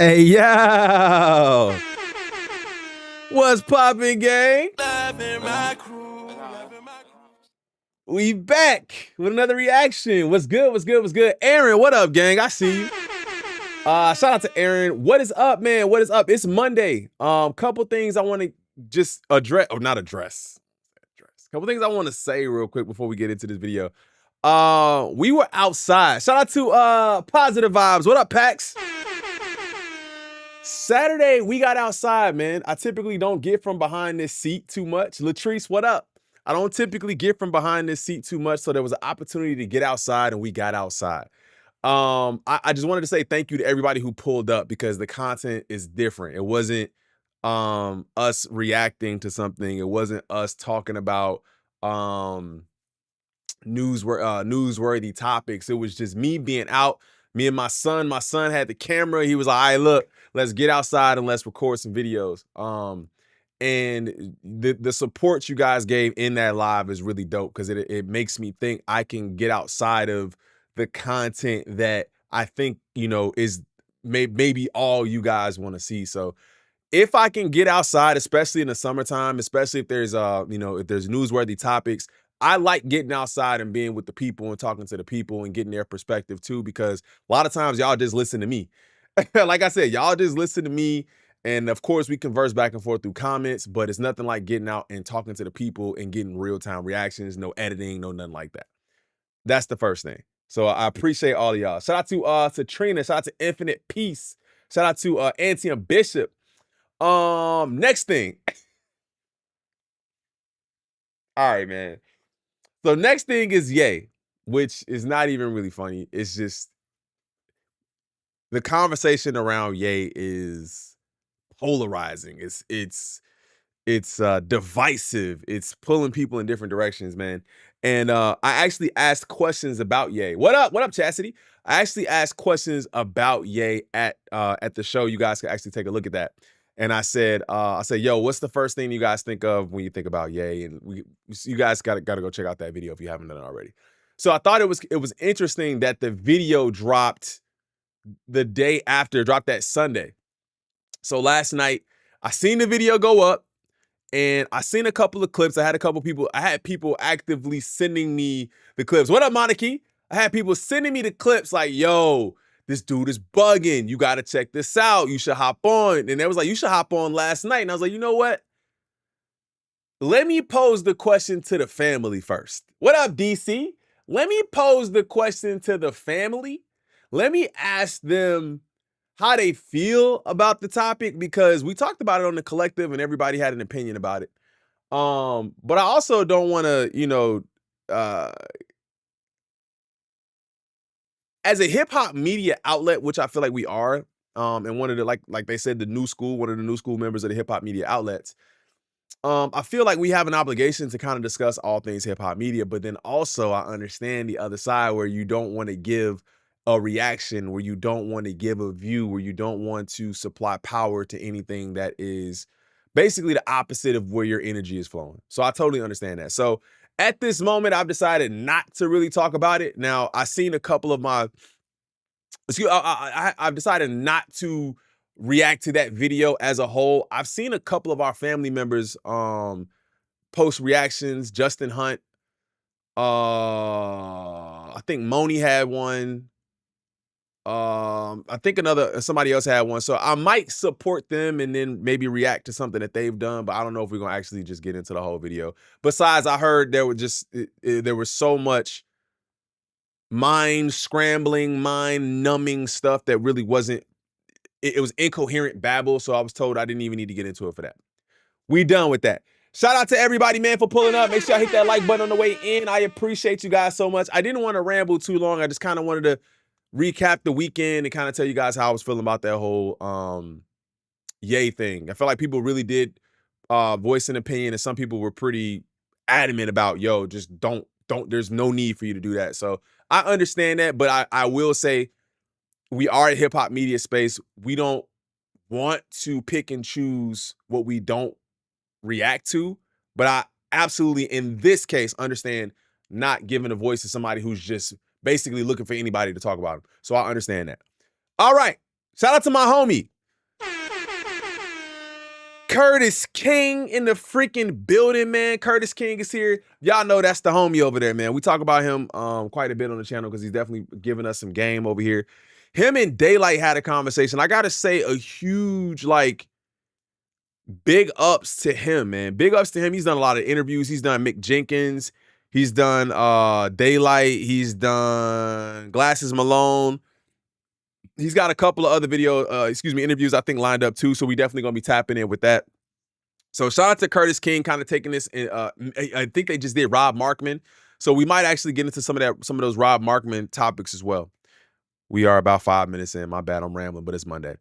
Hey, yo! What's poppin', gang? We back with another reaction. What's good? What's good? What's good? Aaron, what up, gang? I see you. Shout out to Aaron. What is up, man? What is up? It's Monday. Couple things I want to just address, or not address. Couple things I want to say real quick before we get into this video. We were outside. Shout out to Positive Vibes. What up, Pax? Saturday, we got outside, man. I typically don't get from behind this seat too much. Latrice, what up? I don't typically get from behind this seat too much, so there was an opportunity to get outside, and we got outside. I just wanted to say thank you to everybody who pulled up because the content is different. It wasn't us reacting to something. It wasn't us talking about newsworthy topics. It was just me being out. Me and my son. My son had the camera. He was like, all right, look, let's get outside and let's record some videos. And the support you guys gave in that live is really dope because it makes me think I can get outside of the content that I think, you know, is maybe all you guys want to see. So if I can get outside, especially in the summertime, especially if there's if there's newsworthy topics, I like getting outside and being with the people and talking to the people and getting their perspective too, because a lot of times y'all just listen to me. Like I said, y'all just listen to me. And of course we converse back and forth through comments, but it's nothing like getting out and talking to the people and getting real-time reactions, no editing, no nothing like that. That's the first thing. So I appreciate all of y'all. Shout out to Trina, shout out to Infinite Peace, shout out to Auntie and Bishop. Next thing. All right, man. So next thing is Ye, which is not even really funny. It's just the conversation around Ye is polarizing. It's divisive. It's pulling people in different directions, man. And I actually asked questions about Ye. What up? What up, Chastity? I actually asked questions about Ye at the show. You guys can actually take a look at that. And I said, yo, what's the first thing you guys think of when you think about Ye? And you guys gotta go check out that video if you haven't done it already. So I thought it was interesting that the video dropped the day after, dropped that Sunday. So last night, I seen the video go up, and I seen a couple of clips. I had people actively sending me the clips. What up, Monarchy? I had people sending me the clips like, yo, this dude is bugging. You got to check this out. You should hop on. And they was like, you should hop on last night. And I was like, you know what? Let me pose the question to the family first. What up, DC? Let me pose the question to the family. Let me ask them how they feel about the topic, because we talked about it on the collective and everybody had an opinion about it. But I also don't want to, as a hip hop media outlet, which I feel like we are, and one of the, like they said, one of the new school members of the hip hop media outlets, I feel like we have an obligation to kind of discuss all things hip hop media, but then also I understand the other side where you don't want to give a reaction, where you don't want to give a view, where you don't want to supply power to anything that is basically the opposite of where your energy is flowing. So I totally understand that. So at this moment, I've decided not to really talk about it. Now, I've seen a couple of I've decided not to react to that video as a whole. I've seen a couple of our family members post reactions. Justin Hunt, I think Moni had one. I think somebody else had one. So I might support them and then maybe react to something that they've done, but I don't know if we're gonna actually just get into the whole video. Besides, I heard there was so much mind scrambling, mind numbing stuff that really wasn't, it was incoherent babble. So I was told I didn't even need to get into it for that. We done with that. Shout out to everybody, man, for pulling up. Make sure y'all hit that like button on the way in. I appreciate you guys so much. I didn't want to ramble too long. I just kind of wanted to recap the weekend and kind of tell you guys how I was feeling about that whole Ye thing. I felt like people really did voice an opinion, and some people were pretty adamant about, yo, just don't, there's no need for you to do that. So I understand that, but I will say we are a hip hop media space. We don't want to pick and choose what we don't react to, but I absolutely, in this case, understand not giving a voice to somebody who's just basically looking for anybody to talk about him. So I understand that. All right. Shout out to my homie Curtis King in the freaking building, man. Curtis King is here. Y'all know that's the homie over there, man. We talk about him quite a bit on the channel because he's definitely giving us some game over here. Him and DAYLYT had a conversation. I gotta say a huge, like, big ups to him, man. Big ups to him. He's done a lot of interviews. He's done Mick Jenkins. He's done DAYLYT. He's done Glasses Malone. He's got a couple of other interviews I think lined up too. So we definitely gonna be tapping in with that. So shout out to Curtis King, kind of taking this. I think they just did Rob Markman, so we might actually get into some of those Rob Markman topics as well. We are about 5 minutes in. My bad, I'm rambling, but it's Monday.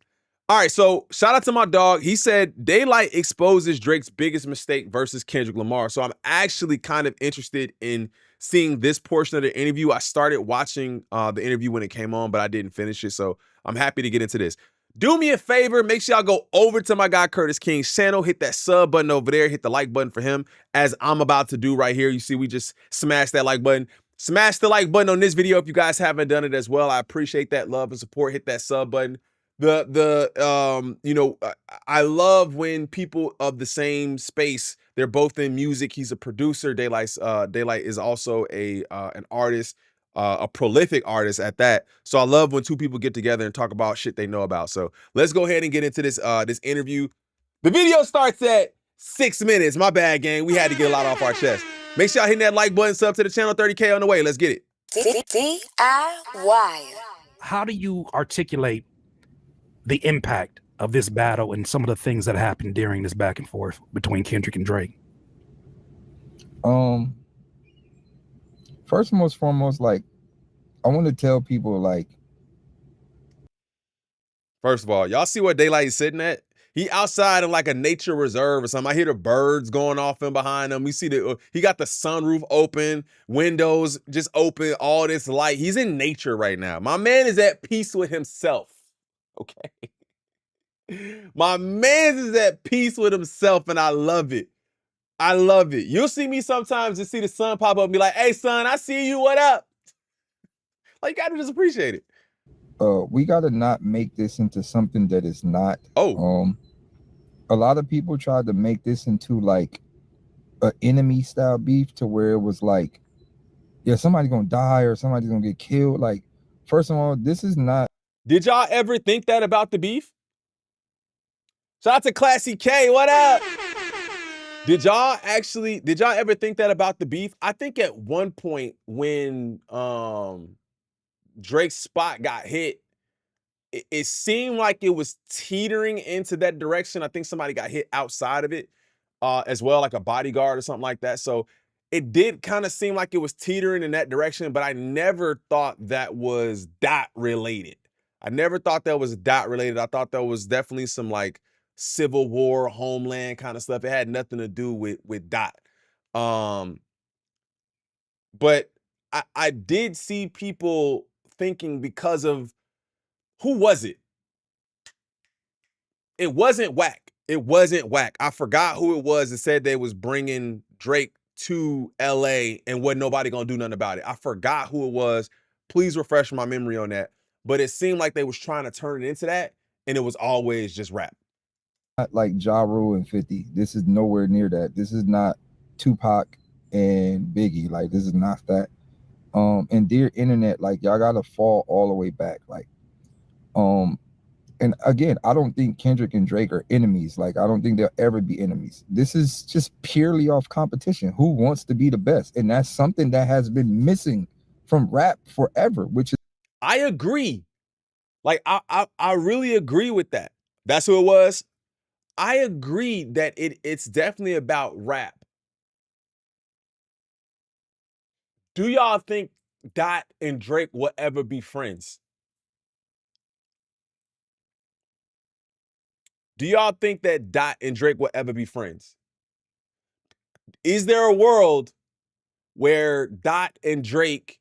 All right, so shout out to my dog. He said DAYLYT exposes Drake's biggest mistake versus Kendrick Lamar. So I'm actually kind of interested in seeing this portion of the interview. I started watching the interview when it came on, but I didn't finish it. So I'm happy to get into this. Do me a favor, make sure y'all go over to my guy Curtis King's channel, hit that sub button over there, hit the like button for him, as I'm about to do right here. You see, we just smashed that like button. Smash the like button on this video if you guys haven't done it as well. I appreciate that love and support. Hit that sub button. I love when people of the same space, they're both in music. He's a producer. DAYLYT is also an artist, a prolific artist at that. So I love when two people get together and talk about shit they know about. So let's go ahead and get into this interview. The video starts at 6 minutes. My bad, gang. We had to get a lot off our chest. Make sure y'all hitting that like button, sub to the channel, 30K on the way. Let's get it. DIY. How do you articulate the impact of this battle and some of the things that happened during this back and forth between Kendrick and Drake? First and most foremost, like, I want to tell people, like, first of all, y'all see what DAYLYT is sitting at? He outside in like a nature reserve or something. I hear the birds going off in behind him. We see he got the sunroof open, windows just open, all this light. He's in nature right now. My man is at peace with himself. Okay. My man is at peace with himself, and I love it. I love it. You'll see me sometimes and see the sun pop up and be like, hey, son, I see you. What up? Like, you gotta just appreciate it. We gotta not make this into something that is not. A lot of people tried to make this into like an enemy style beef, to where it was like, yeah, somebody's gonna die or somebody's gonna get killed. Like, first of all, this is not. Did y'all ever think that about the beef? Shout out to Classy K, what up? Did y'all ever think that about the beef? I think at one point when Drake's spot got hit, it seemed like it was teetering into that direction. I think somebody got hit outside of it as well, like a bodyguard or something like that. So it did kind of seem like it was teetering in that direction, but I never thought that was dot related. I never thought that was dot related. I thought that was definitely some like Civil War, Homeland kind of stuff. It had nothing to do with dot. But I did see people thinking because of, who was it? It wasn't Whack. It wasn't Whack. I forgot who it was that said they was bringing Drake to LA and wasn't nobody gonna do nothing about it. I forgot who it was. Please refresh my memory on that. But it seemed like they was trying to turn it into that, and it was always just rap. Like Ja Rule and 50. This is nowhere near that. This is not Tupac and Biggie. Like, this is not that. And dear internet, like, y'all gotta fall all the way back. Like, and again, I don't think Kendrick and Drake are enemies. Like, I don't think they'll ever be enemies. This is just purely off competition. Who wants to be the best? And that's something that has been missing from rap forever, which is. I agree. Like, I really agree with that. That's who it was. I agree that it's definitely about rap. Do y'all think Dot and Drake will ever be friends? Do y'all think that Dot and Drake will ever be friends? Is there a world where Dot and Drake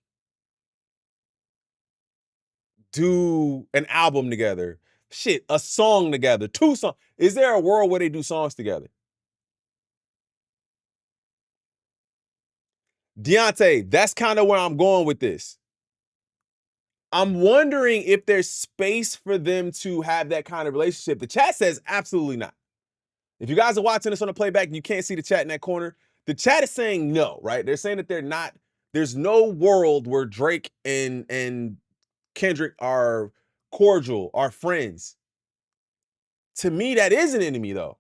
do an album together? Shit, a song together, 2 songs. Is there a world where they do songs together? Deontay, that's kind of where I'm going with this. I'm wondering if there's space for them to have that kind of relationship. The chat says absolutely not. If you guys are watching this on the playback and you can't see the chat in that corner, the chat is saying no, right? They're saying that they're not. There's no world where Drake and Kendrick are cordial, are friends. To me, that is an enemy, though.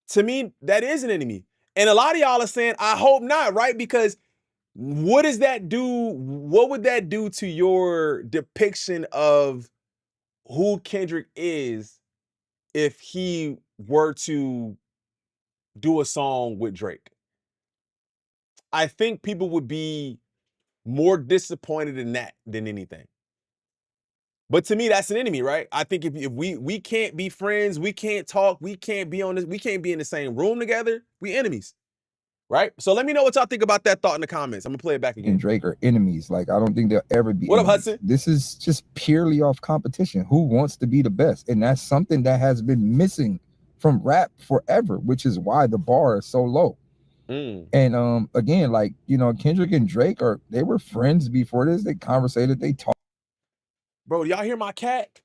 To me, that is an enemy. And a lot of y'all are saying, I hope not, right? Because what does that do? What would that do to your depiction of who Kendrick is if he were to do a song with Drake? I think people would be more disappointed in that than anything. But to me, that's an enemy, right? I think if we can't be friends, we can't talk, we can't be on this, we can't be in the same room together, we enemies. Right? So let me know what y'all think about that thought in the comments. I'm gonna play it back again. And Drake are enemies. Like, I don't think they'll ever be What up, enemies. Hudson? This is just purely off competition. Who wants to be the best? And that's something that has been missing from rap forever, which is why the bar is so low. And again, like, you know, Kendrick and Drake they were friends before this. They conversated, they talked. Bro, y'all hear my cat?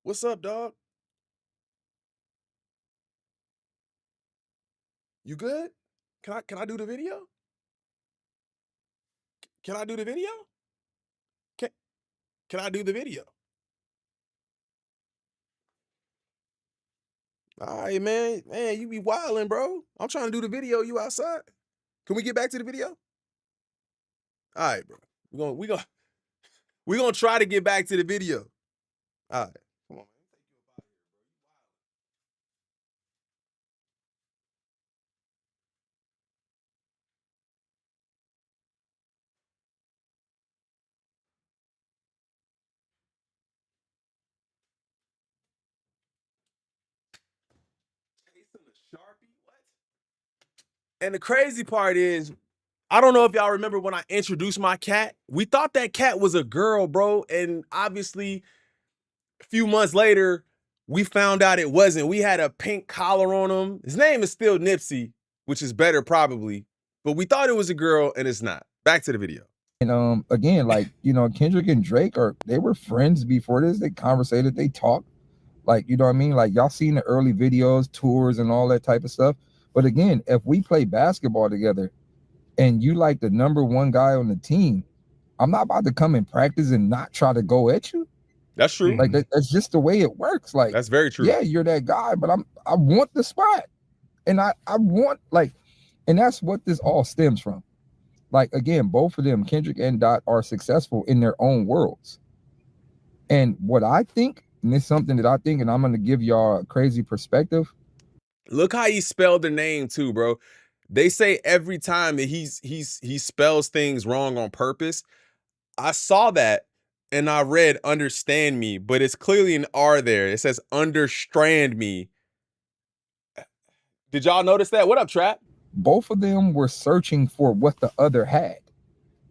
What's up, dog? You good? Can I do the video? Can I do the video? Can I do the video? All right, man. Man, you be wilding, bro. I'm trying to do the video. You outside? Can we get back to the video? All right, bro. We're gonna try to get back to the video. All right. Come on, man. Chasing the Sharpie? What? And the crazy part is, I don't know if y'all remember when I introduced my cat. We thought that cat was a girl, bro. And obviously, a few months later, we found out it wasn't. We had a pink collar on him. His name is still Nipsey, which is better probably. But we thought it was a girl, and it's not. Back to the video. And again, like, you know, Kendrick and Drake they were friends before this. They conversated, they talked. Like, you know what I mean? Like, y'all seen the early videos, tours, and all that type of stuff. But again, if we play basketball together and you like the #1 guy on the team, I'm not about to come and practice and not try to go at you. That's true. Like, that's just the way it works. Like, that's very true. Yeah, you're that guy, but I want the spot. And I want, like, and that's what this all stems from. Like, again, both of them, Kendrick and Dot, are successful in their own worlds. And what I think, and it's something that I think, and I'm going to give y'all a crazy perspective. Look how he spelled the name too, bro. They say every time that he spells things wrong on purpose. I saw that and I read understand me, but it's clearly an R there. It says understand me. Did y'all notice that? What up, Trap? Both of them were searching for what the other had.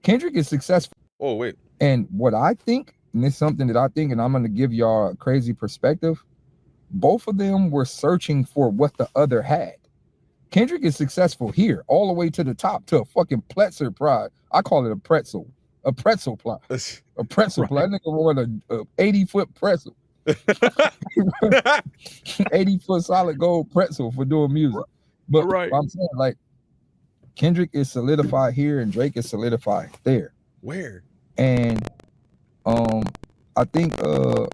Kendrick is successful. Oh, wait. And what I think, and it's something that I think, and I'm going to give y'all a crazy perspective. Both of them were searching for what the other had. Kendrick is successful here, all the way to the top, to a fucking Pletzer pride. I call it a pretzel plot. A pretzel plot. That nigga won a 80-foot pretzel. 80-foot solid gold pretzel for doing music. But I'm saying, like, Kendrick is solidified here and Drake is solidified there. Where? And I think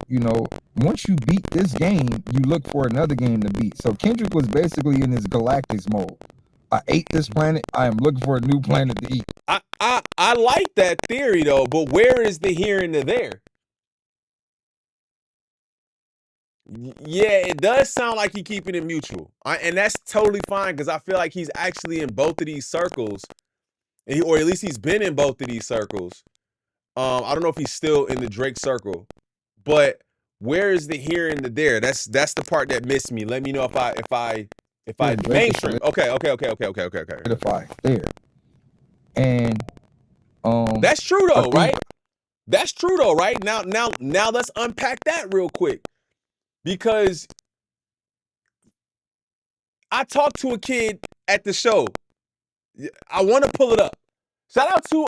you know, once you beat this game, you look for another game to beat. So Kendrick was basically in his Galactics mode. I ate this planet, I am looking for a new planet to eat. I like that theory though, but where is the here and the there? Yeah, it does sound like he's keeping it mutual. And that's totally fine because I feel like he's actually in both of these circles. Or at least he's been in both of these circles. I don't know if he's still in the Drake circle. But where is the here and the there? That's the part that missed me. Let me know if I If I mainstream. Okay. Solidify there. And that's true though, right? That's true though, right? Now let's unpack that real quick. Because I talked to a kid at the show. I want to pull it up. Shout out to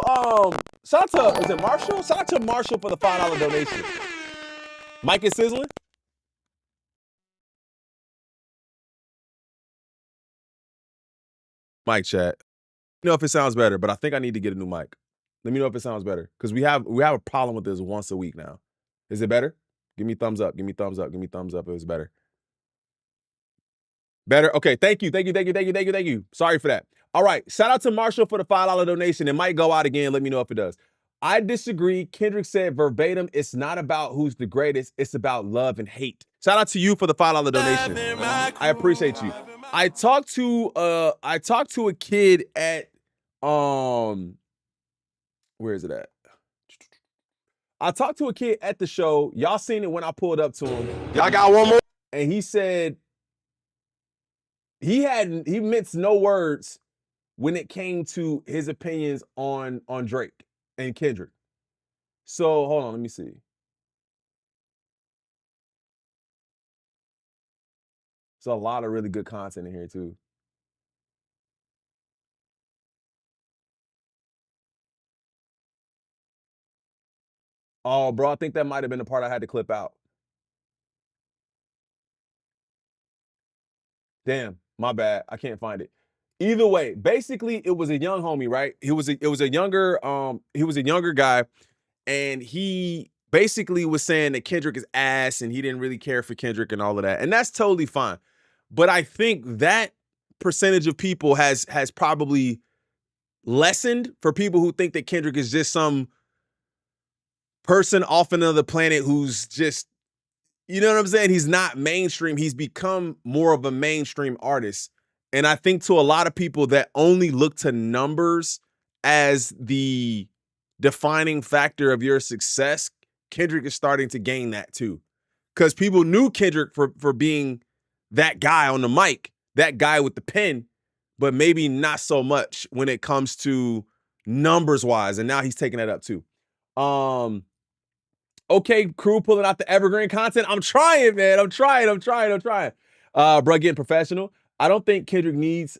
is it Marshall? Shout out to Marshall for the $5 donation. Mike is sizzling. Mic chat. Let me know if it sounds better, but I think I need to get a new mic. Let me know if it sounds better. Because we have a problem with this once a week now. Is it better? Give me thumbs up. Give me thumbs up. Give me thumbs up. It was better. Better? Okay, thank you. Sorry for that. All right, shout out to Marshall for the $5 donation. It might go out again. Let me know if it does. I disagree. Kendrick said verbatim, it's not about who's the greatest. It's about love and hate. Shout out to you for the $5 donation. I appreciate you. I talked to a kid at where is it at? I talked to a kid at the show. Y'all seen it when I pulled up to him. Y'all got one more? And he said he minced no words when it came to his opinions on Drake and Kendrick. So hold on, let me see. There's a lot of really good content in here too. Oh, bro, I think that might have been the part I had to clip out. Damn, my bad. I can't find it. Either way, basically, it was a young homie, right? It was a younger guy, and he basically was saying that Kendrick is ass and he didn't really care for Kendrick and all of that. And that's totally fine. But I think that percentage of people has probably lessened for people who think that Kendrick is just some person off another planet who's just, you know what I'm saying? He's not mainstream. He's become more of a mainstream artist. And I think to a lot of people that only look to numbers as the defining factor of your success, Kendrick is starting to gain that too. Because people knew Kendrick for being that guy on the mic, that guy with the pen, but maybe not so much when it comes to numbers wise. And now he's taking that up too. Okay, crew, pulling out the evergreen content. I'm trying, man. I'm trying. Bro, getting professional. I don't think Kendrick needs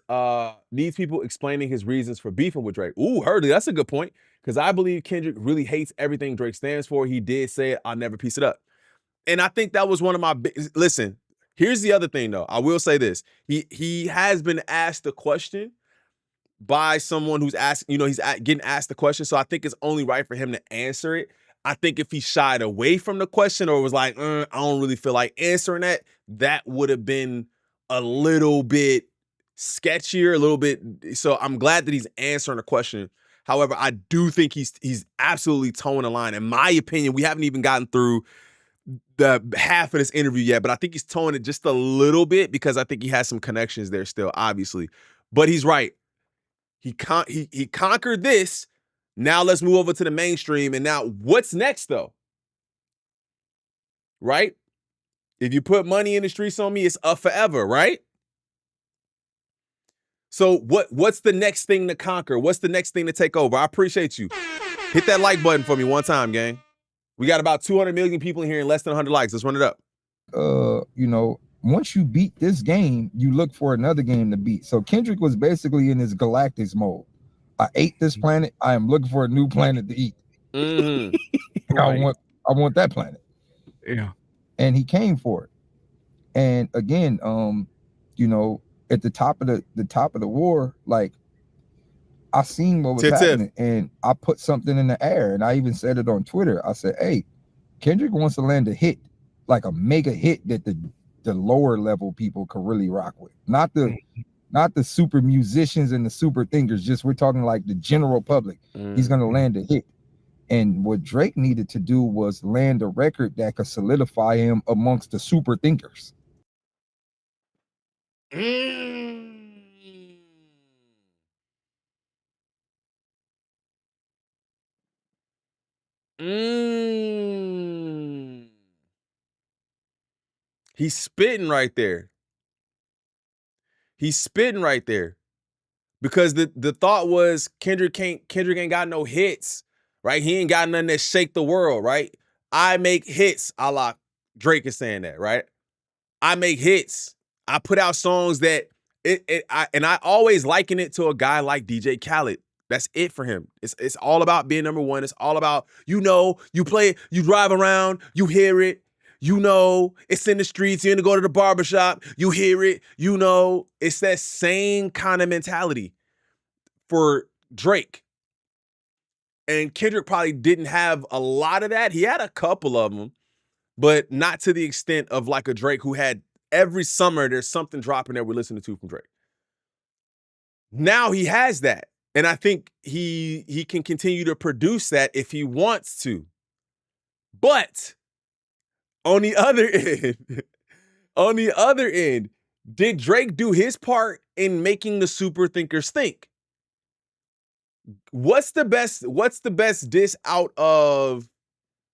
people explaining his reasons for beefing with Drake. Ooh, Hurley, that's a good point. Because I believe Kendrick really hates everything Drake stands for. He did say it. I'll never piece it up. And I think that was one of my listen, here's the other thing though. I will say this. He has been asked a question by someone who's asking, he's getting asked the question. So I think it's only right for him to answer it. I think if he shied away from the question or was like, I don't really feel like answering that would have been a little bit sketchier, a little bit. So I'm glad that he's answering the question. However, I do think he's absolutely towing the line. In my opinion, we haven't even gotten through the half of this interview yet, but I think he's towing it just a little bit because I think he has some connections there still, obviously. But he's right. He conquered this. Now let's move over to the mainstream. And now what's next though? Right? If you put money in the streets on me, it's up forever, right? So what's the next thing to conquer? What's the next thing to take over? I appreciate you. Hit that like button for me one time, gang. We got about 200 million people in here and less than 100 likes. Let's run it up. Once you beat this game, you look for another game to beat. So Kendrick was basically in his Galactus mode. I ate this planet. I am looking for a new planet to eat. Mm-hmm. Right. I want that planet. Yeah. And he came for it. And again, at the top of the war, like I seen what was happening, and I put something in the air, and I even said it on Twitter. I said, "Hey, Kendrick wants to land a hit, like a mega hit that the lower level people could really rock with, not the super musicians and the super thinkers. Just we're talking like the general public. He's gonna land a hit." And what Drake needed to do was land a record that could solidify him amongst the super thinkers. He's spitting right there. He's spitting right there. Because the thought was Kendrick ain't got no hits, right? He ain't got nothing that shake the world, right? I make hits, a la Drake is saying that, right? I make hits. I put out songs that I always liken it to a guy like DJ Khaled. That's it for him. It's all about being number one. It's all about, you play, you drive around, you hear it, it's in the streets, you're gonna go to the barbershop, you hear it, it's that same kind of mentality for Drake. And Kendrick probably didn't have a lot of that. He had a couple of them, but not to the extent of like a Drake who had every summer there's something dropping that we're listening to from Drake. Now he has that. And I think he can continue to produce that if he wants to. But on the other end, did Drake do his part in making the super thinkers think? What's the best diss out of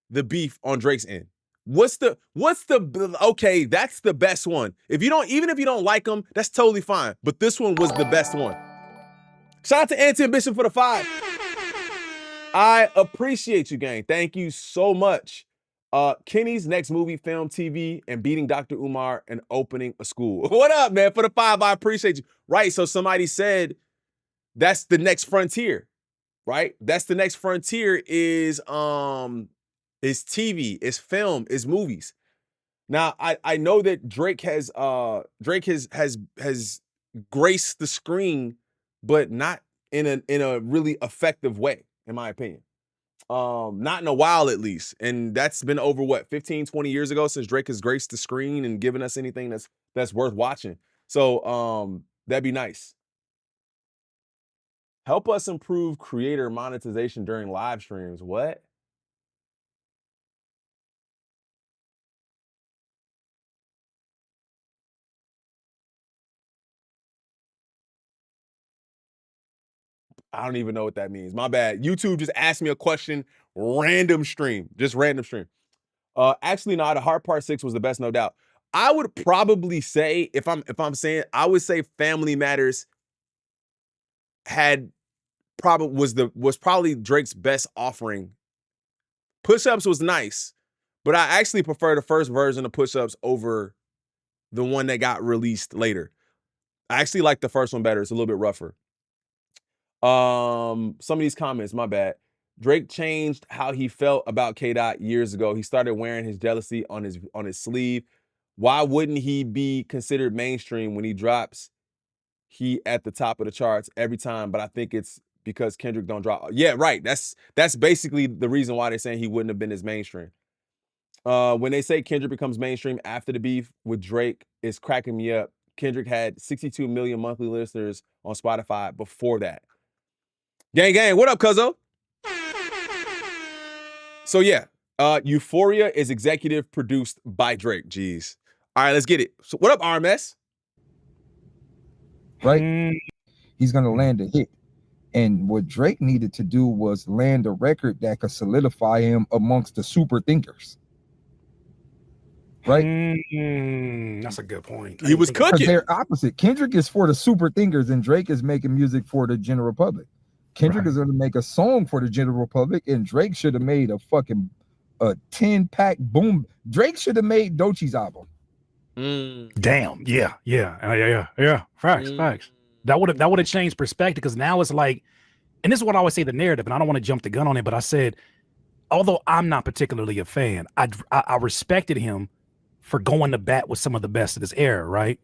the beef on Drake's end? Okay, that's the best one. Even if you don't like him, that's totally fine. But this one was the best one. Shout out to Anti-Ambition for the 5. I appreciate you, gang. Thank you so much. Kenny's next movie, film, TV, and beating Dr. Umar and opening a school. What up, man? For the 5, I appreciate you. Right, so somebody said that's the next frontier, right? That's the next frontier is TV, is film, is movies. Now, I know that Drake has graced the screen, but not in a really effective way, in my opinion. Not in a while, at least. And that's been over, 15, 20 years ago since Drake has graced the screen and given us anything that's worth watching. So that'd be nice. Help us improve creator monetization during live streams. What? I don't even know what that means. My bad. YouTube just asked me a question. Random stream. Actually, no, the Hard Part 6 was the best, no doubt. I would probably say, if I'm saying, I would say Family Matters was probably Drake's best offering. Push-Ups was nice, but I actually prefer the first version of Push-Ups over the one that got released later. I actually like the first one better. It's a little bit rougher. Some of these comments, my bad. Drake changed how he felt about K-Dot years ago. He started wearing his jealousy on his sleeve. Why wouldn't he be considered mainstream when he drops? He at the top of the charts every time, but I think it's because Kendrick don't drop. Yeah, right. That's basically the reason why they're saying he wouldn't have been as mainstream. When they say Kendrick becomes mainstream after the beef with Drake, it's cracking me up. Kendrick had 62 million monthly listeners on Spotify before that. Gang, what up, cuzzo? So yeah, Euphoria is executive produced by Drake. Jeez. All right, let's get it. So what up, RMS? Right? He's gonna land a hit. And what Drake needed to do was land a record that could solidify him amongst the super thinkers. Right? That's a good point. He was cooking. They're opposite. Kendrick is for the super thinkers, and Drake is making music for the general public. Kendrick is going to make a song for the general public, and Drake should have made a 10-pack boom. Drake should have made Doechie's album. Damn. Yeah. Facts. That would have changed perspective, because now it's like, and this is what I always say, the narrative, and I don't want to jump the gun on it, but I said, although I'm not particularly a fan, I respected him for going to bat with some of the best of his era, right?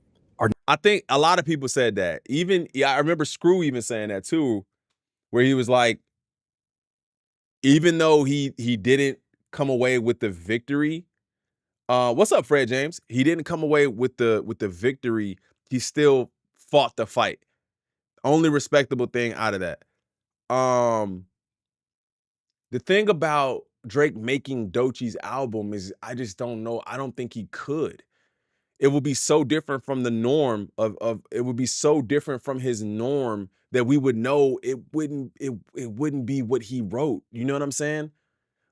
I think a lot of people said that. I remember Screw even saying that too, where he was like, even though he didn't come away with the victory, what's up, Fred James? He didn't come away with the victory. He still fought the fight. Only respectable thing out of that. The thing about Drake making Doechie's album is I just don't know. I don't think he could. It would be so different from the norm it would be so different from his norm that we would know it wouldn't be what he wrote. You know what I'm saying?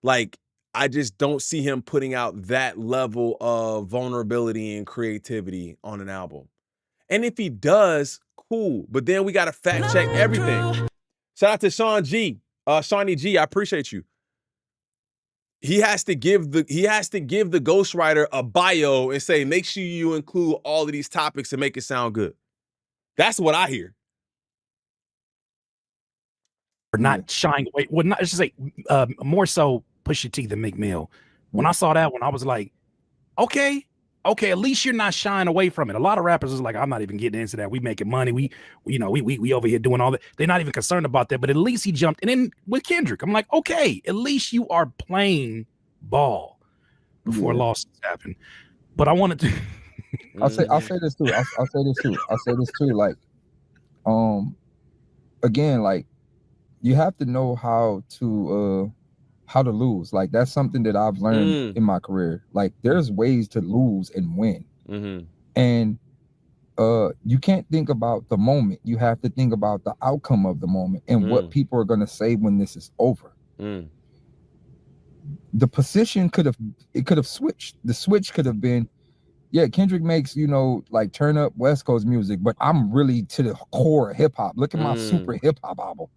Like, I just don't see him putting out that level of vulnerability and creativity on an album. And if he does, cool. But then we got to fact check everything. Shout out to Sean G. Shawnee G, I appreciate you. He has to give the ghostwriter a bio and say, make sure you include all of these topics and make it sound good. That's what I hear. Or not shying away. Well, not just say more so Pusha T than Meek Mill. When I saw that one, I was like, okay, at least you're not shying away from it. A lot of rappers is like, I'm not even getting into that. We making money. We over here doing all that. They're not even concerned about that. But at least he jumped. And then with Kendrick, I'm like, okay, at least you are playing ball before losses happen. But I wanted to. I'll say this too. Like, again, like, you have to know how to lose. Like, that's something that I've learned in my career. Like, there's ways to lose and win. And you can't think about the moment. You have to think about the outcome of the moment and what people are going to say when this is over. The position could have switched. The switch could have been, yeah, Kendrick makes, like turn up West Coast music, but I'm really to the core of hip hop. Look at my super hip hop album.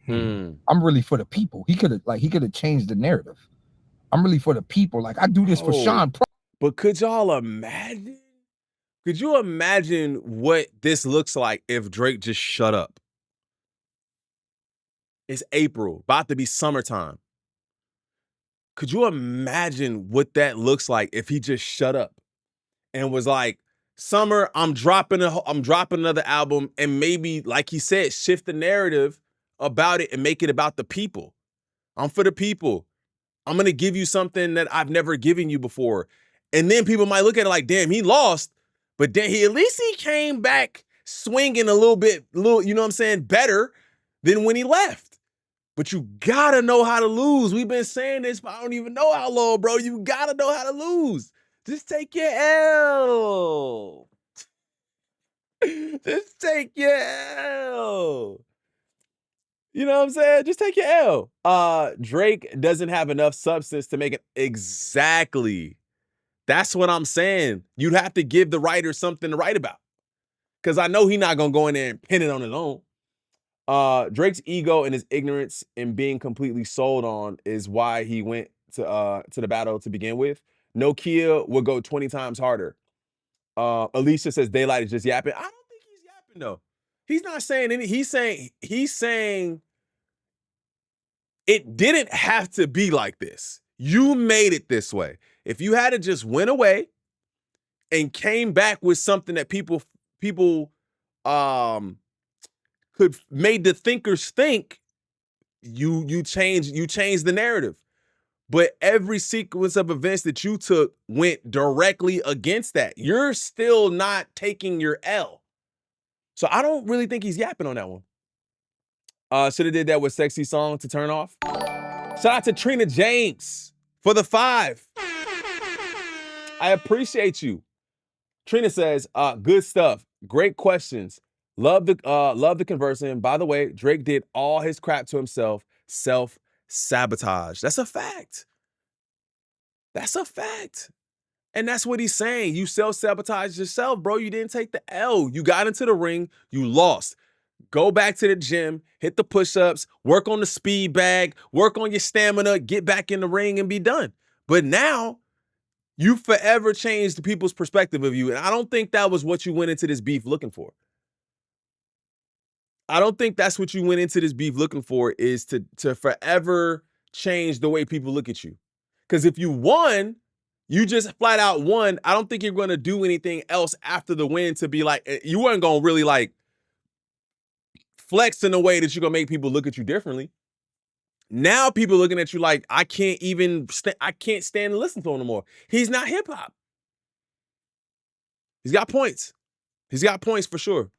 I'm really for the people. He could have changed the narrative. I'm really for the people. Like, I do this for Sean Price. But could y'all imagine? Could you imagine what this looks like if Drake just shut up? It's April, about to be summertime. Could you imagine what that looks like if he just shut up and was like, summer, I'm dropping another album, and maybe, like he said, shift the narrative about it and make it about the people. I'm for the people. I'm going to give you something that I've never given you before. And then people might look at it like, damn, he lost, but then at least he came back swinging a little, you know what I'm saying, better than when he left. But you got to know how to lose. We've been saying this, but I don't even know how long, bro. You got to know how to lose. Just take your L. Just take your L. You know what I'm saying? Just take your L. Drake doesn't have enough substance to make it. Exactly. That's what I'm saying. You'd have to give the writer something to write about. Because I know he's not going to go in there and pin it on his own. Drake's ego and his ignorance and being completely sold on is why he went to the battle to begin with. No Kia would go 20 times harder. Alicia says DAYLYT is just yapping. I don't think he's yapping, though. He's not saying any. He's saying it didn't have to be like this. You made it this way. If you had to just went away and came back with something that people could made the thinkers think, you change the narrative. But every sequence of events that you took went directly against that. You're still not taking your L. So I don't really think he's yapping on that one. Should have did that with Sexy Song to turn off. Shout out to Trina James for the 5. I appreciate you. Trina says, good stuff. Great questions. Love the conversing. By the way, Drake did all his crap to himself. Self-sabotage. That's a fact. That's a fact. And that's what he's saying. You self-sabotaged yourself, bro. You didn't take the L. You got into the ring. You lost. Go back to the gym, hit the push-ups, work on the speed bag, work on your stamina, get back in the ring and be done. But now, you forever changed people's perspective of you. And I don't think that was what you went into this beef looking for. I don't think that's what you went into this beef looking for, is to forever change the way people look at you. Because if you won, you just flat out won. I don't think you're going to do anything else after the win to be like, you weren't going to really like flex in a way that you're going to make people look at you differently. Now people looking at you like, I can't stand to listen to him no more. He's not hip hop. He's got points. He's got points for sure.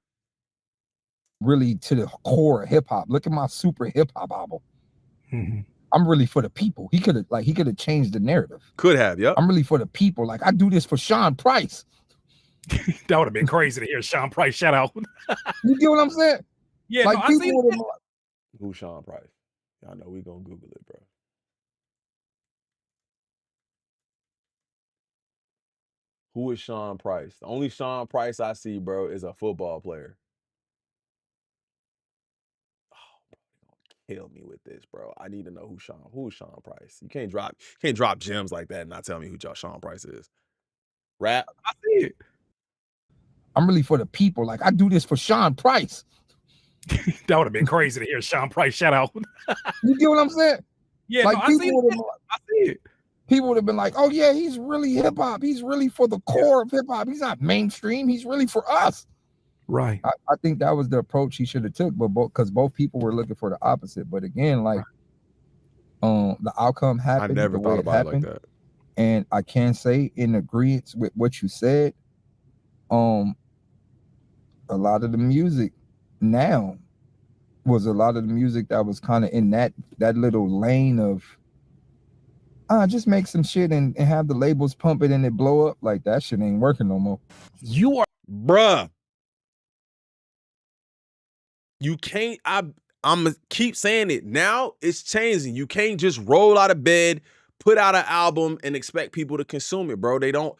Really to the core of hip hop. Look at my super hip hop album. I'm really for the people. He could have changed the narrative. Could have, yep. I'm really for the people. Like, I do this for Sean Price. That would have been crazy to hear Sean Price shout out. You get what I'm saying? Yeah, like, no, I see that. Who's Sean Price? Y'all know we gonna Google it, bro. Who is Sean Price? The only Sean Price I see, bro, is a football player. Oh, bro, kill me with this, bro. I need to know who's Sean Price. You can't drop gems like that and not tell me who Sean Price is. Rap. I see it. I'm really for the people. Like, I do this for Sean Price. That would have been crazy to hear Sean Price shout out. You get what I'm saying? Yeah, like, no, I see it. I see it. People would have been like, oh yeah, he's really hip hop. He's really for the core of hip hop. He's not mainstream. He's really for us. Right. I think that was the approach he should have took, but because both people were looking for the opposite. But again, like, the outcome happened. I never thought about it like that. And I can say in agreement with what you said, a lot of the music now was a lot of the music that was kind of in that little lane of just make some shit and have the labels pump it and it blow up. Like, that shit ain't working no more. You are, bruh. You can't, I'm gonna keep saying it. Now it's changing. You can't just roll out of bed, put out an album and expect people to consume it, bro. They don't.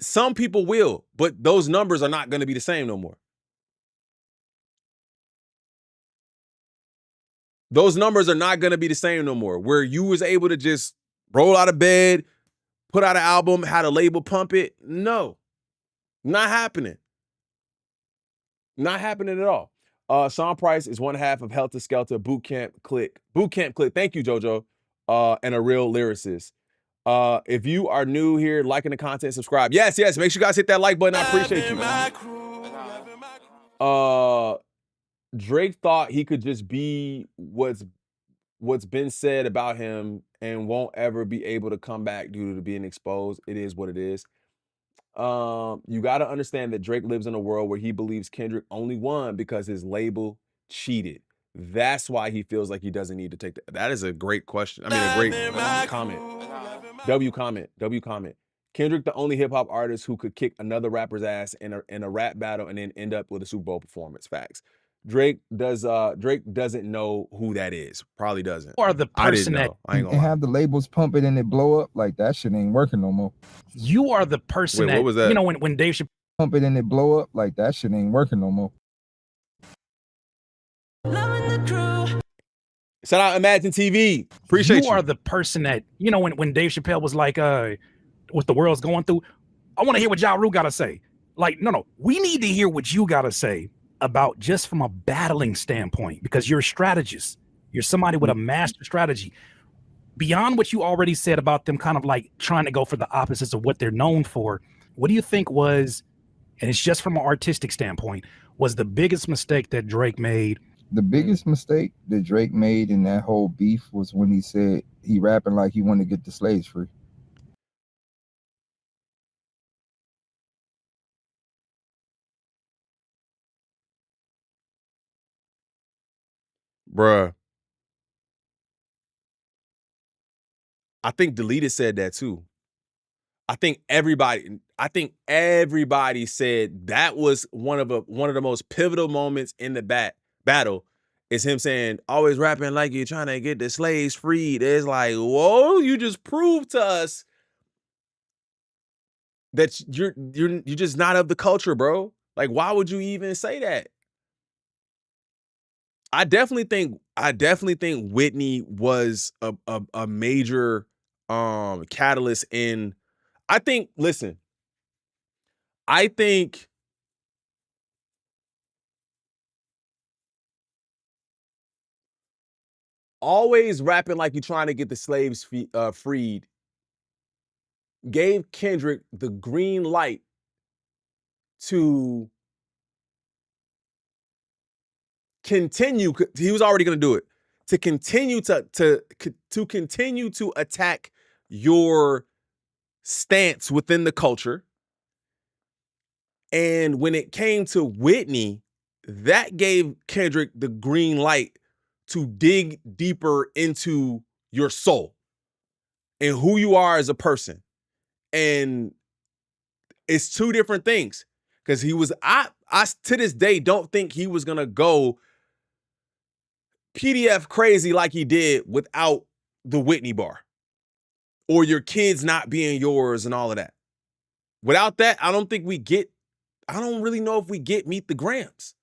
Some people will, but those numbers are not gonna be the same no more. Those numbers are not gonna be the same no more. Where you was able to just roll out of bed, put out an album, had a label pump it. No, not happening. Not happening at all. Sean Price is one half of Helter Skelter Boot Camp Click. Thank you, JoJo. And a real lyricist. If you are new here, liking the content, subscribe. Yes. Make sure you guys hit that like button. I appreciate you. Drake thought he could just be what's been said about him and won't ever be able to come back due to being exposed. It is what it is. You got to understand that Drake lives in a world where he believes Kendrick only won because his label cheated. That's why he feels like he doesn't need to take that. That is a great question. I mean, a great comment. W comment. Kendrick, the only hip hop artist who could kick another rapper's ass in a rap battle and then end up with a Super Bowl performance. Facts. Drake doesn't know who that is. Probably doesn't. Or the person that and have the labels pump it and it blow up. Like, that shit ain't working no more. You are the person what was that? You know, when Dave Chappelle pump it and it blow up. Like, that shit ain't working no more. Shout out Imagine TV. Appreciate you. You are the person that, you know, when Dave Chappelle was like, what the world's going through. I want to hear what Ja Rule gotta say. Like, no, we need to hear what you gotta say about just from a battling standpoint, because you're a strategist. You're somebody with a master strategy. Beyond what you already said about them kind of like trying to go for the opposites of what they're known for, what do you think was, and it's just from an artistic standpoint, was the biggest mistake that Drake made? The biggest mistake that Drake made in that whole beef was when he said he rapping like he wanted to get the slaves free. Bruh. I think DAYLYT said that too. I think everybody said that was one of the most pivotal moments in the battle is him saying, always rapping like you're trying to get the slaves freed. It's like, whoa, you just proved to us that you're just not of the culture, bro. Like, why would you even say that? I definitely think Whitney was a major catalyst in. I think always rapping like you're trying to get the slaves freed gave Kendrick the green light to continue. He was already going to do it, to continue to attack your stance within the culture. And when it came to Whitney, that gave Kendrick the green light to dig deeper into your soul and who you are as a person. And it's two different things. Because I to this day don't think he was gonna go PDF crazy like he did without the Whitney bar. Or your kids not being yours and all of that. Without that, I don't really know if we get Meet the Grams.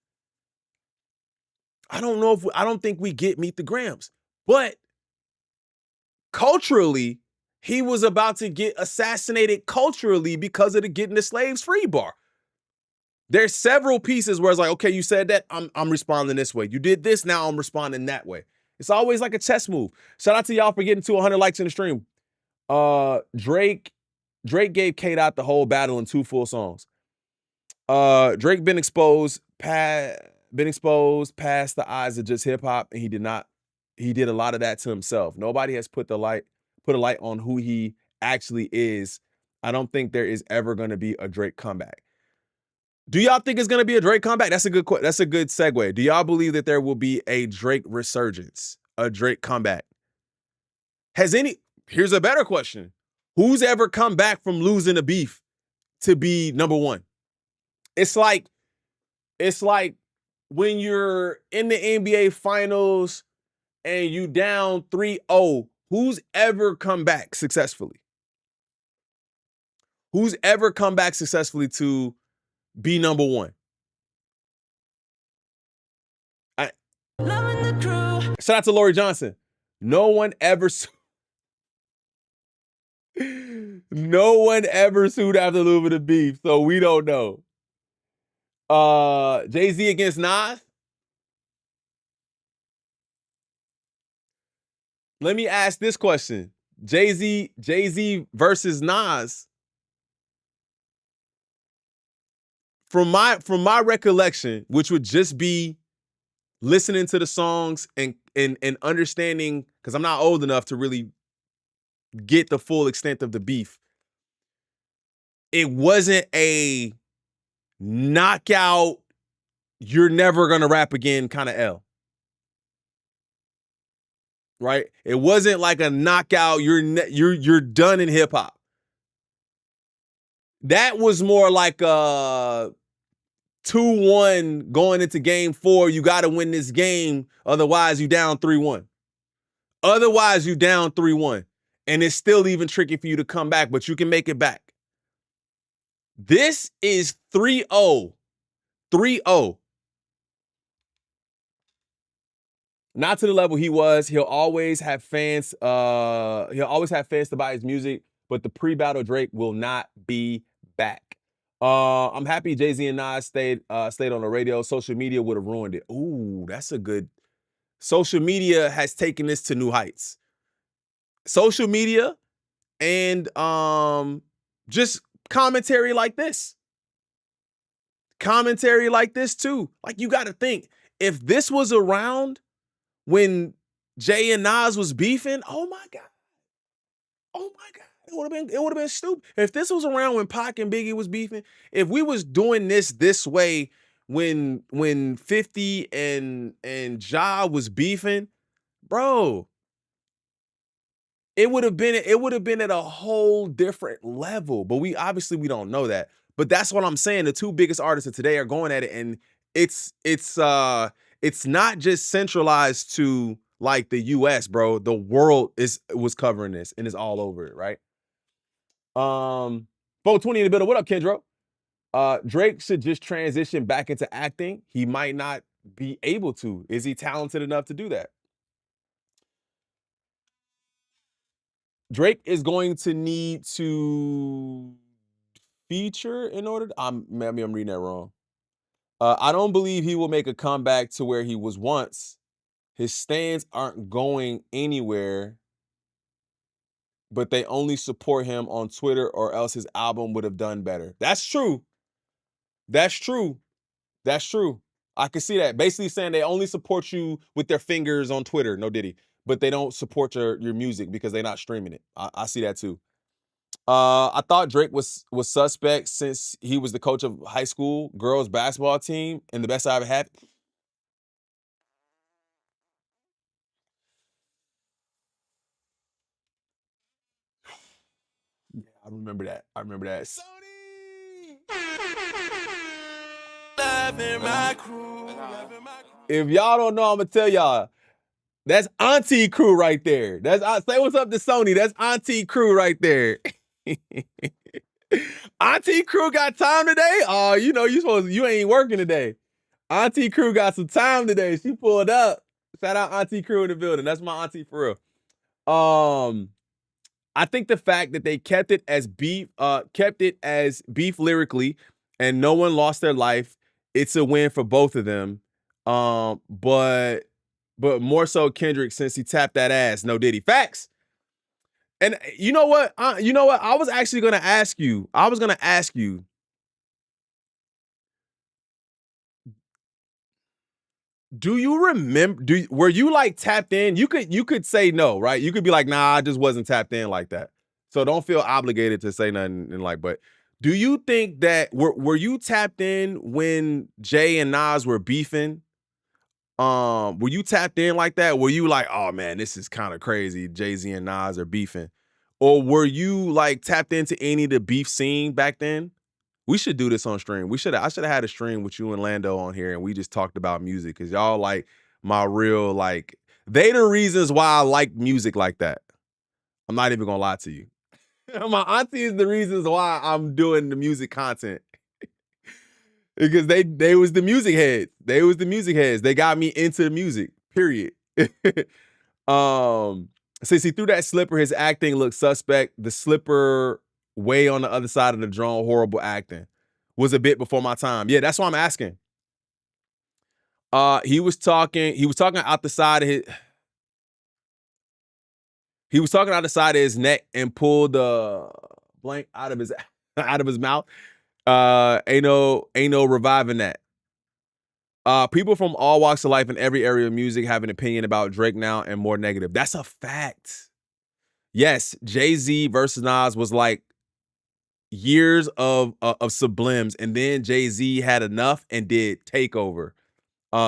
I don't think we get Meet the Grams. But culturally, he was about to get assassinated culturally because of the Getting the Slaves Free bar. There's several pieces where it's like, okay, you said that, I'm responding this way. You did this, now I'm responding that way. It's always like a chess move. Shout out to y'all for getting to 100 likes in the stream. Drake gave K-Dot the whole battle in 2 full songs. Drake been exposed past the eyes of just hip hop, and he did a lot of that to himself. Nobody has put a light on who he actually is. I don't think there is ever going to be a Drake comeback. Do y'all think it's going to be a Drake comeback? That's a good segue. Do y'all believe that there will be a Drake resurgence, a Drake comeback? Here's a better question. Who's ever come back from losing a beef to be number one? It's like when you're in the NBA finals and you down 3-0, who's ever come back successfully? Who's ever come back successfully to be number one? Shout out to Lori Johnson. No one ever sued after losing a beef, so we don't know. Jay-Z against Nas. Let me ask this question. Jay-Z versus Nas. From my recollection, which would just be listening to the songs and understanding, because I'm not old enough to really get the full extent of the beef. It wasn't a knockout, you're never gonna rap again kind of L. Right? It wasn't like a knockout, you're done in hip hop. That was more like a 2-1 going into game 4. You got to win this game, otherwise you down 3-1. And it's still even tricky for you to come back, but you can make it back. This is 3-0. 3-0. Not to the level he was. He'll always have fans. To buy his music, but the pre-battle Drake will not be back. I'm happy Jay-Z and Nas stayed on the radio. Social media would have ruined it. Ooh, that's a good. Social media has taken this to new heights. Social media and just commentary like this. Commentary like this too. Like, you got to think, if this was around when Jay and Nas was beefing, oh my God. It would have been stupid. If this was around when Pac and Biggie was beefing, if we was doing this way when 50 and Ja was beefing, bro, it would have been at a whole different level. But we don't know that. But that's what I'm saying. The 2 biggest artists of today are going at it, and it's not just centralized to like the US, bro. The world was covering this and is all over it, right? 420 in the middle. What up, Kendro? Drake should just transition back into acting. He might not be able to. Is he talented enough to do that? Drake is going to need to feature in order to, maybe I'm reading that wrong. I don't believe he will make a comeback to where he was once. His stands aren't going anywhere, but they only support him on Twitter, or else his album would have done better. That's true. I can see that. Basically saying they only support you with their fingers on Twitter, no Diddy, but they don't support your music because they're not streaming it. I see that too. I thought Drake was suspect since he was the coach of high school girls basketball team and the best I ever had. Yeah, I remember that. Sony! My crew. If y'all don't know, I'm gonna tell y'all. That's Auntie Crew right there. Say what's up to Sony. That's Auntie Crew right there. Auntie Crew got time today? Oh, you know, you ain't working today. Auntie Crew got some time today. She pulled up. Shout out Auntie Crew in the building. That's my auntie for real. I think the fact that they kept it as beef lyrically, and no one lost their life, it's a win for both of them. But more so Kendrick, since he tapped that ass, no Diddy. Facts. And you know what? I was actually gonna ask you. Do you remember? Were you like tapped in? You could say no, right? You could be like, nah, I just wasn't tapped in like that. So don't feel obligated to say nothing and like. But do you think that were you tapped in when Jay and Nas were beefing? Were you tapped in like that? Were you like, oh man, this is kind of crazy, Jay-Z and Nas are beefing? Or were you like tapped into any of the beef scene back then? We should do this on stream. I should have had a stream with you and Lando on here, and we just talked about music, because y'all like my real, like, they the reasons why I like music like that. I'm not even gonna lie to you. My auntie is the reasons why I'm doing the music content. Because they was the music heads. They got me into the music, period. See, through that slipper, his acting looked suspect. The slipper way on the other side of the drone, horrible acting. Was a bit before my time. Yeah, that's why I'm asking. He was talking out the side of his. He was talking out the side of his neck and pulled the blank out of his mouth. Ain't no reviving that. People from all walks of life in every area of music have an opinion about Drake now, and more negative. That's a fact. Yes, Jay-Z versus Nas was like years of sublims, and then Jay-Z had enough and did Takeover.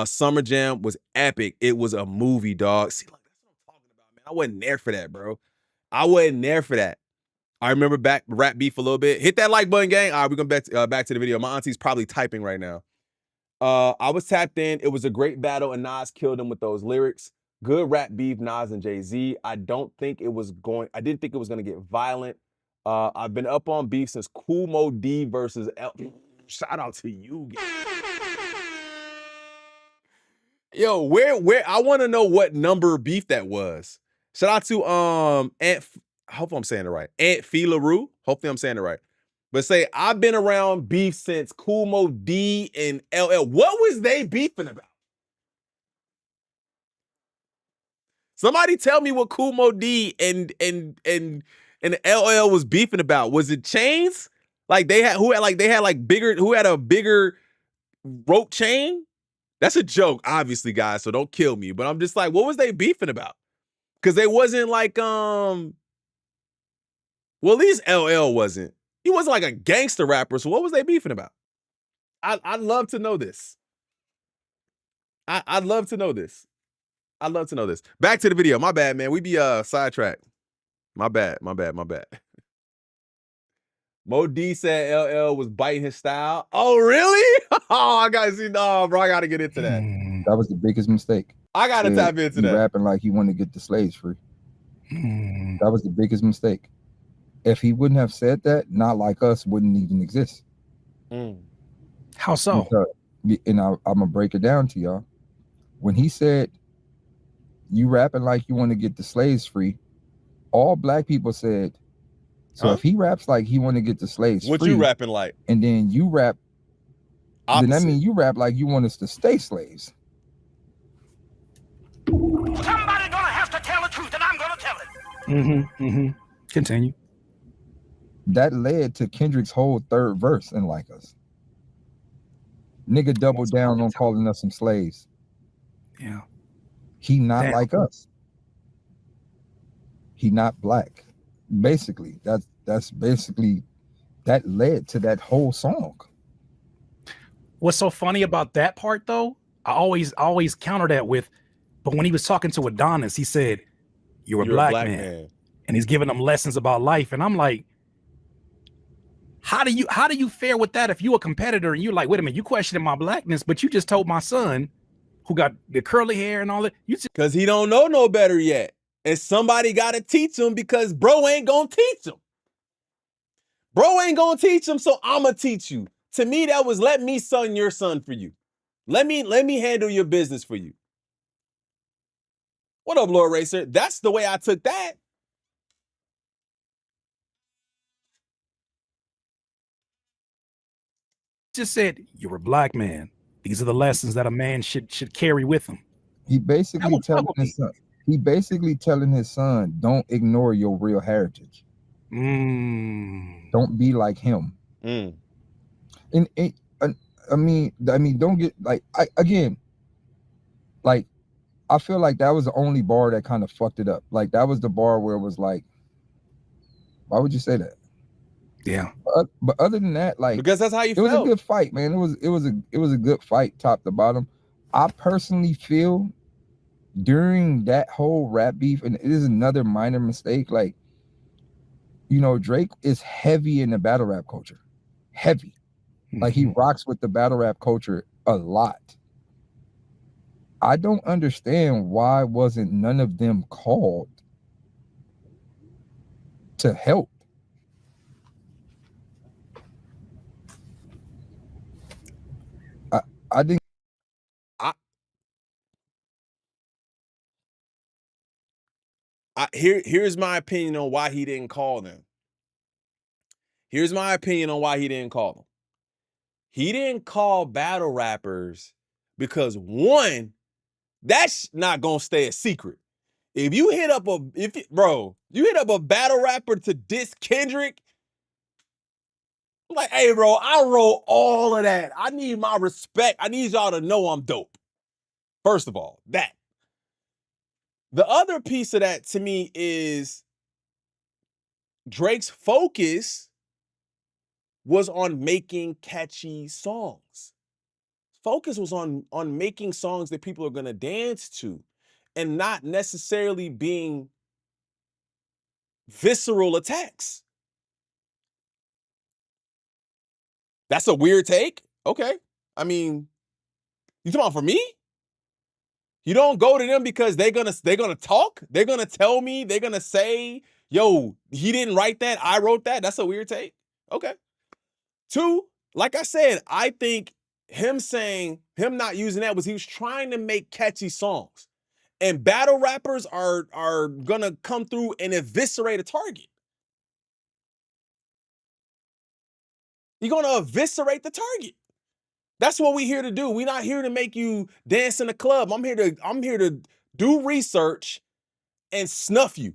Summer Jam was epic. It was a movie, dog. See, like, that's what I'm talking about, man. I wasn't there for that, bro. I wasn't there for that. I remember rap beef a little bit. Hit that like button, gang. All right, we're going back to the video. My auntie's probably typing right now. I was tapped in. It was a great battle, and Nas killed him with those lyrics. Good rap beef, Nas and Jay-Z. I didn't think it was going to get violent. I've been up on beef since Kool Moe D versus L. Shout out to you. Yo, where I want to know what number beef that was. Shout out to hopefully I'm saying it right. Aunt Fee LaRue. Hopefully I'm saying it right. But say, I've been around beef since Kool Moe D and LL. What was they beefing about? Somebody tell me what Kool Moe D and LL was beefing about. Was it chains? Like who had a bigger rope chain? That's a joke, obviously, guys, so don't kill me. But I'm just like, what was they beefing about? Because they wasn't like, well, at least LL wasn't. He wasn't like a gangster rapper, so what was they beefing about? I'd love to know this. I'd love to know this. I'd love to know this. Back to the video. My bad, man. We be sidetracked. My bad. Mo D said LL was biting his style. Oh, really? Oh, I gotta see. No, bro, I gotta get into that. That was the biggest mistake. I gotta tap into that. Rapping like he wanted to get the slaves free. That was the biggest mistake. If he wouldn't have said that, Not Like Us wouldn't even exist. How so? And I'm gonna break it down to y'all. When he said, "You rapping like you want to get the slaves free," all black people said, so if he raps like he want to get the slaves what free, you rapping like? And then you rap, opposite. Then that means you rap like you want us to stay slaves. Somebody gonna have to tell the truth, and I'm gonna tell it. Continue. That led to Kendrick's whole third verse in Like Us. Nigga doubled down on calling us some slaves. Yeah. He not like us. He not black. Basically, that's basically that led to that whole song. What's so funny about that part though? I always counter that with, but when he was talking to Adonis, he said, You're a black man. And he's giving them lessons about life. And I'm like, how do you fare with that if you a competitor and you're like, wait a minute, you questioning my blackness, but you just told my son who got the curly hair and all that. Because he don't know no better yet. And somebody got to teach him, because bro ain't going to teach him. Bro ain't gonna teach him, so I'ma teach you. To me, that was let me son your son for you. Let me handle your business for you. What up, Lord Racer? That's the way I took that. Just said, you're a black man. These are the lessons that a man should carry with him. He basically telling his son. He basically telling his son, don't ignore your real heritage. Don't be like him. And I mean, don't get like I feel like that was the only bar that kind of fucked it up. Like that was the bar where it was like, why would you say that? Yeah. But other than that, like, because that's how you felt. It was a good fight, man. It was a good fight, top to bottom. I personally feel during that whole rap beef, and it is another minor mistake, like, you know, Drake is heavy in the battle rap culture. Heavy. Like he rocks with the battle rap culture a lot. I don't understand why wasn't none of them called to help. I think here's my opinion on why he didn't call them. Here's my opinion on why he didn't call them. He didn't call battle rappers because one, that's not gonna stay a secret. If you hit up you hit up a battle rapper to diss Kendrick, I'm like, hey, bro, I wrote all of that. I need my respect. I need y'all to know I'm dope. First of all, that. The other piece of that to me is Drake's focus was on making catchy songs. Focus was on making songs that people are gonna dance to and not necessarily being visceral attacks. That's a weird take. Okay. I mean, you talking about for me? You don't go to them because they're gonna talk. They're gonna tell me. They're gonna say, "Yo, he didn't write that. I wrote that." That's a weird take. Okay. Two, like I said, I think him not using that was he was trying to make catchy songs, and battle rappers are gonna come through and eviscerate a target. You're gonna eviscerate the target. That's what we're here to do. We're not here to make you dance in a club. I'm here to do research and snuff you.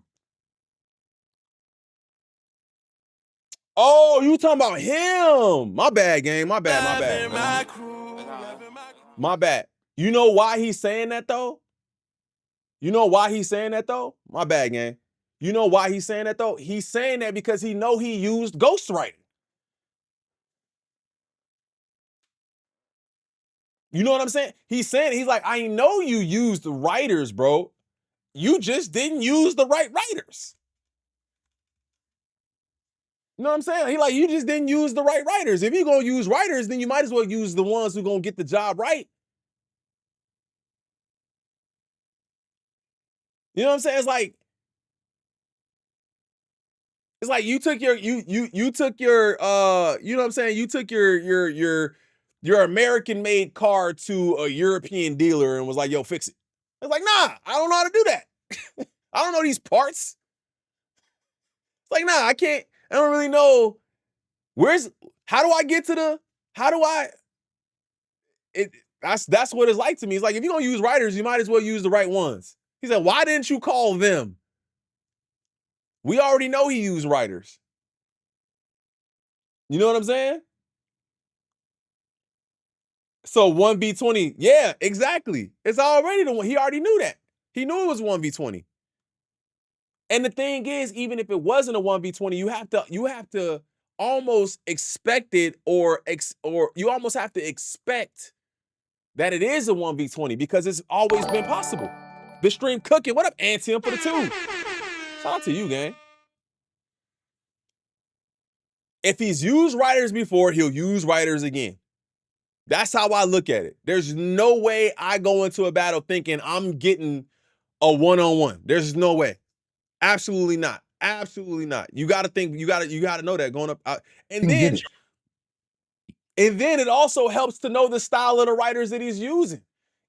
Oh, you talking about him? My bad, gang. My bad. My bad. You know why he's saying that though? My bad, gang. You know why he's saying that though? He's saying that because he know he used ghostwriting. You know what I'm saying? He's like, I know you used the writers, bro. You just didn't use the right writers. You know what I'm saying? He like, you just didn't use the right writers. If you're going to use writers, then you might as well use the ones who going to get the job right. You know what I'm saying? It's like you took your you took your you know what I'm saying? You took your American-made car to a European dealer and was like, "Yo, fix it." It's like, "Nah, I don't know how to do that. I don't know these parts." It's like, "Nah, I can't. I don't really know how do I get to the that's what it's like to me. It's like if you're going to use writers, you might as well use the right ones." He said, "Why didn't you call them? We already know he used writers." You know what I'm saying? So 1v20. Yeah, exactly. It's already the one. He already knew that. He knew it was 1v20. And the thing is, even if it wasn't a 1v20, you have to almost expect it or you almost have to expect that it is a 1v20 because it's always been possible. The stream cooking. What up, Antium for the 2? Shout out to you, gang. If he's used writers before, he'll use writers again. That's how I look at it. There's no way I go into a battle thinking I'm getting a one-on-one. There's no way. Absolutely not. Absolutely not. You got to think. You got to know that going up. And then it also helps to know the style of the writers that he's using.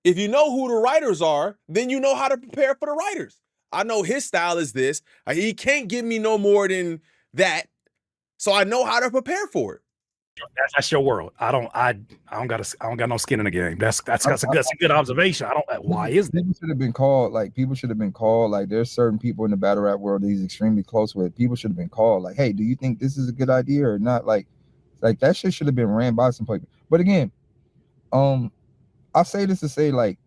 If you know who the writers are, then you know how to prepare for the writers. I know his style is this. He can't give me no more than that, so I know how to prepare for it. That's your world. I don't got no skin in the game. That's a good observation. Why is that? People should have been called. Like there's certain people in the battle rap world that he's extremely close with. People should have been called. Like, hey, do you think this is a good idea or not? Like that shit should have been ran by some people. But again, I say this to say, like,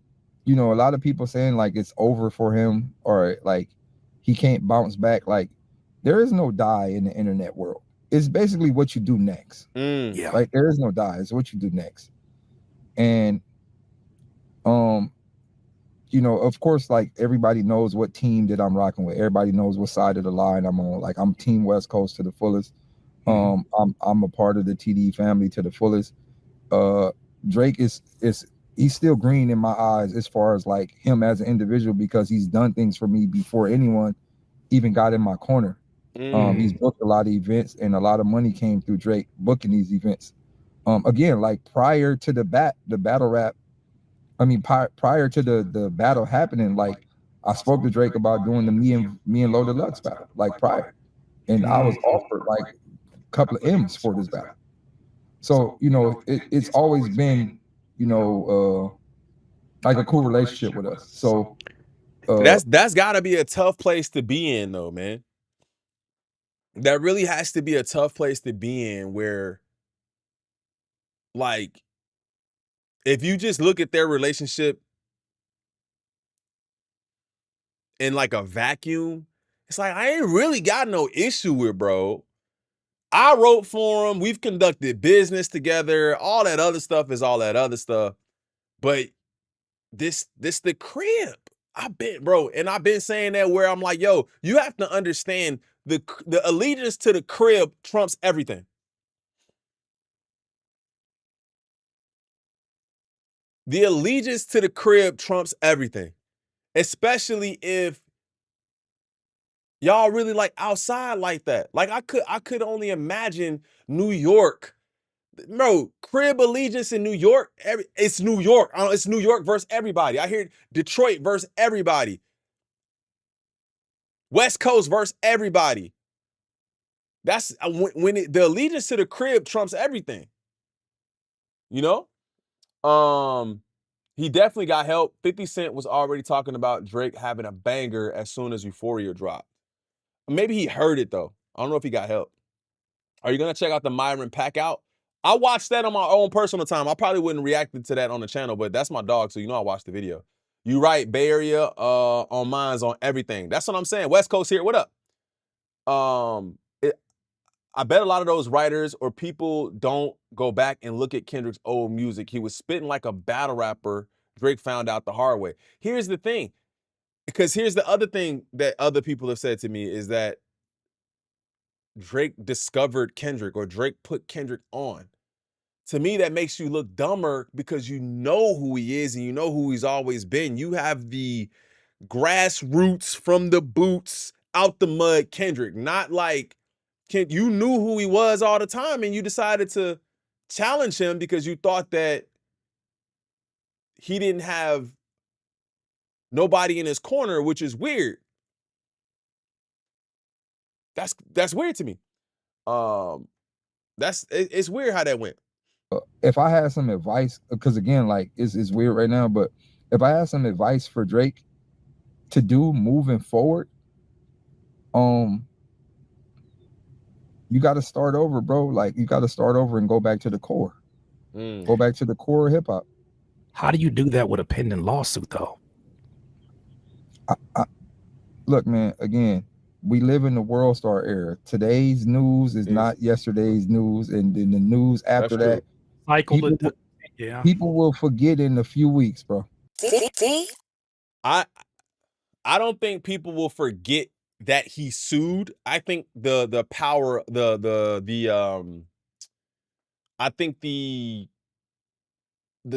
you know, a lot of people saying like it's over for him or like he can't bounce back. Like, there is no die in the internet world. It's basically what you do next. Yeah. Like, there is no die. It's what you do next. And you know, of course, like everybody knows what team that I'm rocking with. Everybody knows what side of the line I'm on. Like, I'm Team West Coast to the fullest. I'm a part of the TD family to the fullest. Drake he's still green in my eyes as far as like him as an individual, because he's done things for me before anyone even got in my corner. He's booked a lot of events, and a lot of money came through Drake booking these events. Again, like prior to the battle rap, I mean, prior to the battle happening, like I spoke to Drake about doing the me and Low Deluxe battle, like prior, and I was offered like a couple of M's for this battle. So, you know, it's always been, you know, like a cool relationship with us. So that's got to be a tough place to be in, though, man. That really has to be a tough place to be in, where, like, if you just look at their relationship in like a vacuum, it's like, I ain't really got no issue with bro. I wrote for him. We've conducted business together. All that other stuff is all that other stuff. But this the crib. I've been saying that, where I'm like, yo, you have to understand the allegiance to the crib trumps everything. The allegiance to the crib trumps everything. Especially if y'all really like outside like that. Like, I could only imagine New York. Bro, crib allegiance in New York, it's New York. It's New York versus everybody. I hear Detroit versus everybody. West Coast versus everybody. That's when the allegiance to the crib trumps everything. You know? He definitely got help. 50 Cent was already talking about Drake having a banger as soon as Euphoria dropped. Maybe he heard it, though. I don't know if he got help. Are you going to check out the Myron Pack Out? I watched that on my own personal time. I probably wouldn't react to that on the channel, but that's my dog, so you know I watched the video. You right, Bay Area on mine's on everything. That's what I'm saying. West Coast here, what up? I bet a lot of those writers or people don't go back and look at Kendrick's old music. He was spitting like a battle rapper. Drake found out the hard way. Here's the thing, because here's the other thing that other people have said to me is that Drake discovered Kendrick, or Drake put Kendrick on. To me, that makes you look dumber, because you know who he is and you know who he's always been. You have the grassroots, from the boots, out the mud Kendrick, not like you knew who he was all the time and you decided to challenge him because you thought that he didn't have nobody in his corner, which is weird. That's weird to me. It's weird how that went. If I had some advice, because again, like it's weird right now, but if I had some advice for Drake to do moving forward, you got to start over, bro. Like, you got to start over and go back to the core. Go back to the core of hip hop. How do you do that with a pending lawsuit, though? Look, man, again, we live in the world star era. Today's news is not yesterday's news, and then the news after that, people will forget in a few weeks, bro. I don't think people will forget that he sued. I think the power, I think the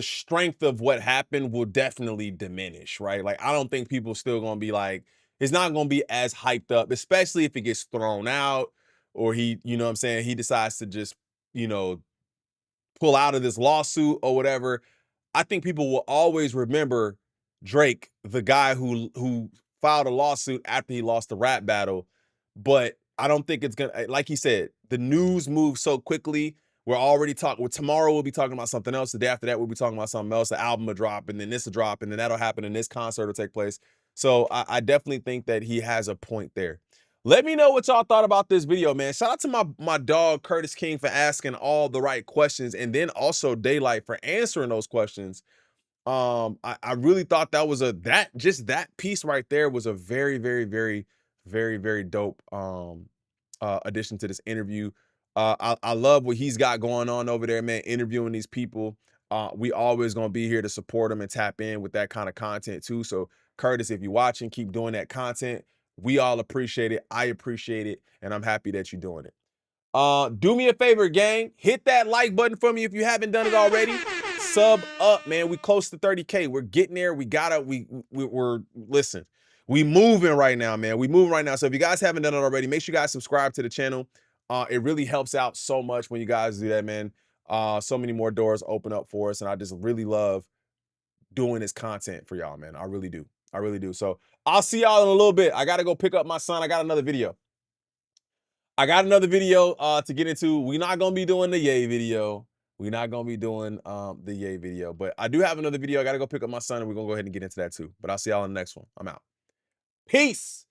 strength of what happened will definitely diminish, right? Like, I don't think people still gonna be like, it's not going to be as hyped up, especially if it gets thrown out or he, you know what I'm saying, he decides to just, you know, pull out of this lawsuit or whatever. I think people will always remember Drake, the guy who filed a lawsuit after he lost the rap battle. But I don't think it's gonna, like he said, the news moves so quickly. We're already talking. Well, tomorrow we'll be talking about something else. The day after that we'll be talking about something else. The album will drop, and then this will drop, and then that'll happen, and this concert will take place. So I definitely think that he has a point there. Let me know what y'all thought about this video, man. Shout out to my dog Curtis King for asking all the right questions, and then also DAYLYT for answering those questions. I really thought that was that piece right there was a very, very, very, very, very dope addition to this interview. I love what he's got going on over there, man, interviewing these people. We always gonna be here to support him and tap in with that kind of content too. So Curtis, if you're watching, keep doing that content. We all appreciate it. I appreciate it, and I'm happy that you're doing it. Do me a favor, gang. Hit that like button for me if you haven't done it already. Sub up, man. We close to 30K. We're getting there. We're listen. We moving right now, man. We moving right now. So if you guys haven't done it already, make sure you guys subscribe to the channel. It really helps out so much when you guys do that, man. So many more doors open up for us, and I just really love doing this content for y'all, man. I really do. I really do. So I'll see y'all in a little bit. I gotta go pick up my son. I got another video to get into. We're not gonna be doing the Ye video. We're not gonna be doing the Ye video, but I do have another video. I gotta go pick up my son, and we're gonna go ahead and get into that too. But I'll see y'all in the next one. I'm out. Peace.